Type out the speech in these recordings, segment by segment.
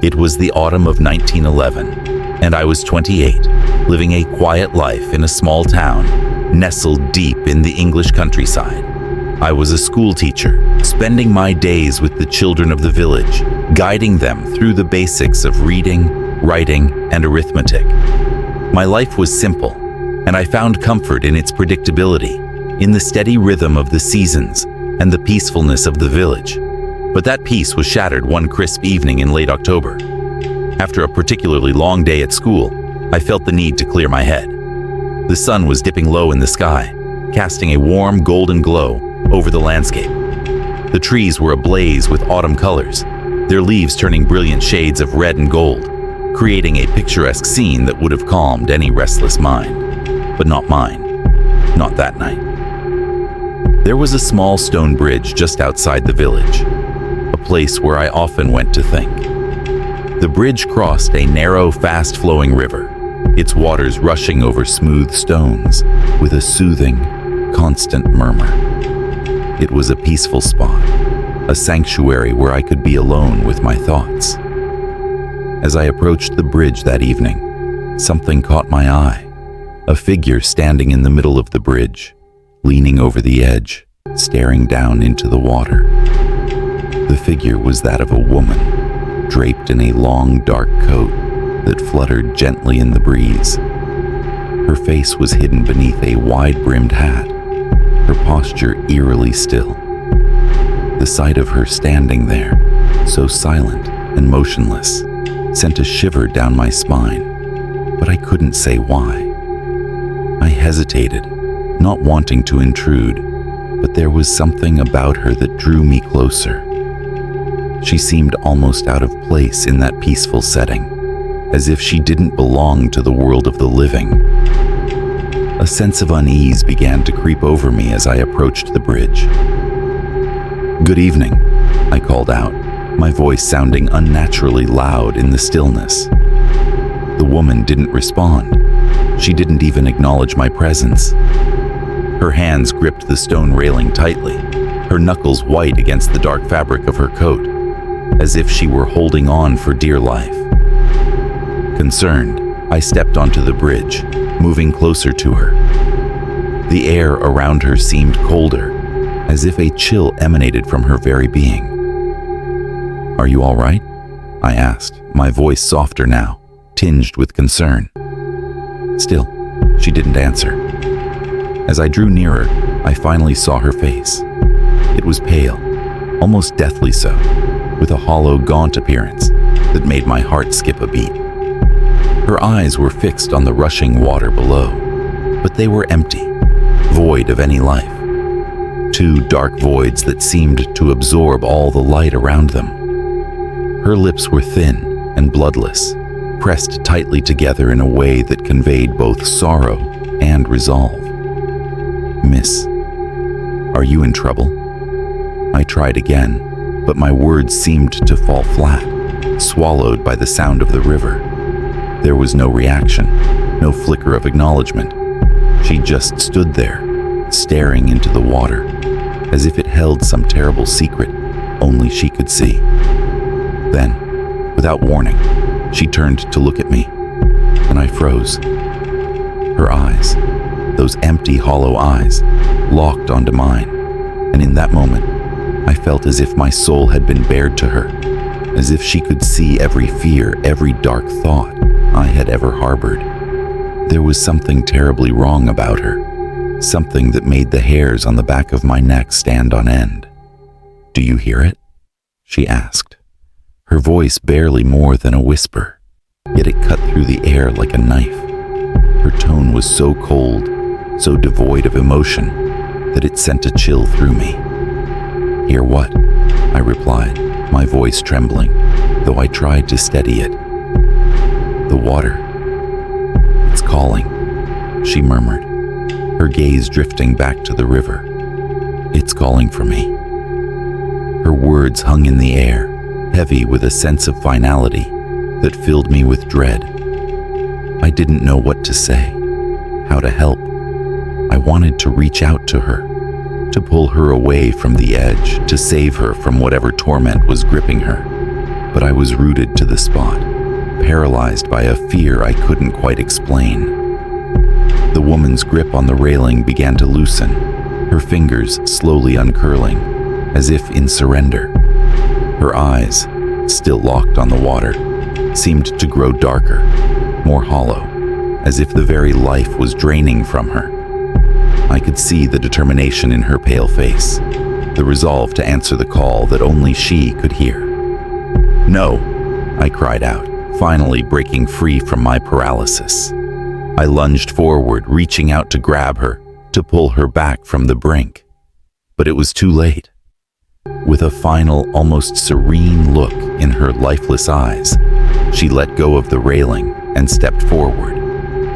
It was the autumn of 1911, and I was 28, living a quiet life in a small town, nestled deep in the English countryside. I was a school teacher, spending my days with the children of the village, guiding them through the basics of reading, writing, and arithmetic. My life was simple, and I found comfort in its predictability, in the steady rhythm of the seasons and the peacefulness of the village. But that peace was shattered one crisp evening in late October. After a particularly long day at school, I felt the need to clear my head. The sun was dipping low in the sky, casting a warm golden glow over the landscape. The trees were ablaze with autumn colors, their leaves turning brilliant shades of red and gold, creating a picturesque scene that would have calmed any restless mind. But not mine. Not that night. There was a small stone bridge just outside the village, a place where I often went to think. The bridge crossed a narrow, fast-flowing river, its waters rushing over smooth stones with a soothing, constant murmur. It was a peaceful spot, a sanctuary where I could be alone with my thoughts. As I approached the bridge that evening, something caught my eye. A figure standing in the middle of the bridge, leaning over the edge, staring down into the water. The figure was that of a woman, draped in a long, dark coat that fluttered gently in the breeze. Her face was hidden beneath a wide-brimmed hat, her posture eerily still. The sight of her standing there, so silent and motionless, sent a shiver down my spine, but I couldn't say why. I hesitated, not wanting to intrude, but there was something about her that drew me closer. She seemed almost out of place in that peaceful setting, as if she didn't belong to the world of the living. A sense of unease began to creep over me as I approached the bridge. "Good evening," I called out, my voice sounding unnaturally loud in the stillness. The woman didn't respond. She didn't even acknowledge my presence. Her hands gripped the stone railing tightly, her knuckles white against the dark fabric of her coat, as if she were holding on for dear life. Concerned, I stepped onto the bridge, moving closer to her. The air around her seemed colder, as if a chill emanated from her very being. "Are you all right?" I asked, my voice softer now, tinged with concern. Still, she didn't answer. As I drew nearer, I finally saw her face. It was pale, almost deathly so, with a hollow, gaunt appearance that made my heart skip a beat. Her eyes were fixed on the rushing water below, but they were empty, void of any life. Two dark voids that seemed to absorb all the light around them. Her lips were thin and bloodless, pressed tightly together in a way that conveyed both sorrow and resolve. "Miss, are you in trouble?" I tried again, but my words seemed to fall flat, swallowed by the sound of the river. There was no reaction, no flicker of acknowledgement. She just stood there, staring into the water, as if it held some terrible secret only she could see. Then, without warning, she turned to look at me, and I froze. Her eyes, those empty, hollow eyes, locked onto mine, and in that moment, I felt as if my soul had been bared to her, as if she could see every fear, every dark thought I had ever harbored. There was something terribly wrong about her, something that made the hairs on the back of my neck stand on end. "Do you hear it?" she asked, her voice barely more than a whisper, yet it cut through the air like a knife. Her tone was so cold, so devoid of emotion, that it sent a chill through me. "Hear what?" I replied, my voice trembling, though I tried to steady it. "The water. It's calling," she murmured, her gaze drifting back to the river. "It's calling for me." Her words hung in the air, heavy with a sense of finality that filled me with dread. I didn't know what to say, how to help. I wanted to reach out to her, to pull her away from the edge, to save her from whatever torment was gripping her. but I was rooted to the spot, paralyzed by a fear I couldn't quite explain. The woman's grip on the railing began to loosen, her fingers slowly uncurling, as if in surrender. Her eyes, still locked on the water, seemed to grow darker, more hollow, as if the very life was draining from her. I could see the determination in her pale face, the resolve to answer the call that only she could hear. "No," I cried out, finally breaking free from my paralysis. I lunged forward, reaching out to grab her, to pull her back from the brink. But it was too late. With a final, almost serene look in her lifeless eyes, she let go of the railing and stepped forward,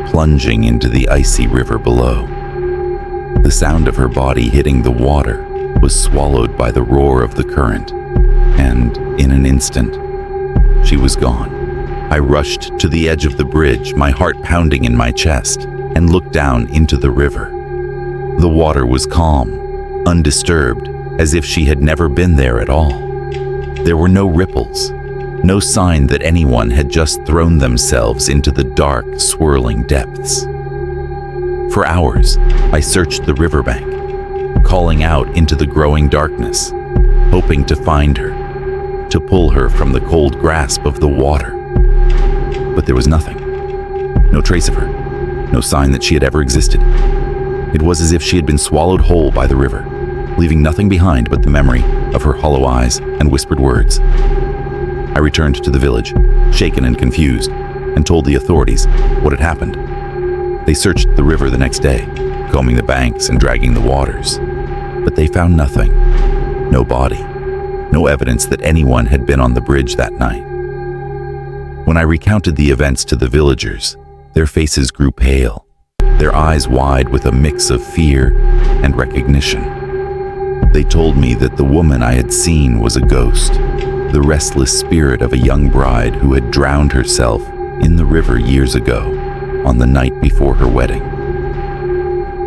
plunging into the icy river below. The sound of her body hitting the water was swallowed by the roar of the current, and in an instant, she was gone. I rushed to the edge of the bridge, my heart pounding in my chest, and looked down into the river. The water was calm, undisturbed, as if she had never been there at all. There were no ripples, no sign that anyone had just thrown themselves into the dark, swirling depths. For hours, I searched the riverbank, calling out into the growing darkness, hoping to find her, to pull her from the cold grasp of the water. But there was nothing. No trace of her, no sign that she had ever existed. It was as if she had been swallowed whole by the river, leaving nothing behind but the memory of her hollow eyes and whispered words. I returned to the village, shaken and confused, and told the authorities what had happened. They searched the river the next day, combing the banks and dragging the waters. But they found nothing. No body. No evidence that anyone had been on the bridge that night. When I recounted the events to the villagers, their faces grew pale, their eyes wide with a mix of fear and recognition. They told me that the woman I had seen was a ghost, the restless spirit of a young bride who had drowned herself in the river years ago, on the night before her wedding.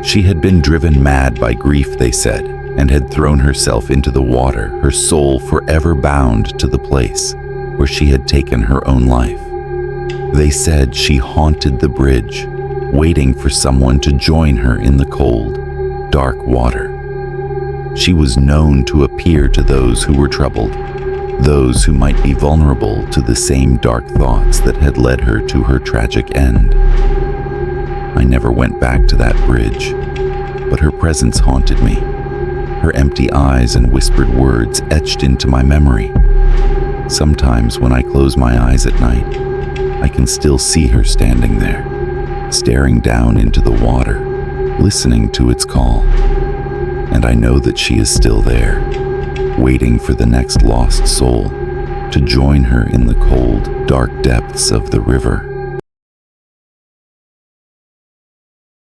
She had been driven mad by grief, they said, and had thrown herself into the water, her soul forever bound to the place where she had taken her own life. They said she haunted the bridge, waiting for someone to join her in the cold, dark water. She was known to appear to those who were troubled, those who might be vulnerable to the same dark thoughts that had led her to her tragic end. I never went back to that bridge, but her presence haunted me, her empty eyes and whispered words etched into my memory. Sometimes when I close my eyes at night, I can still see her standing there, staring down into the water, listening to its call. And I know that she is still there, waiting for the next lost soul to join her in the cold, dark depths of the river.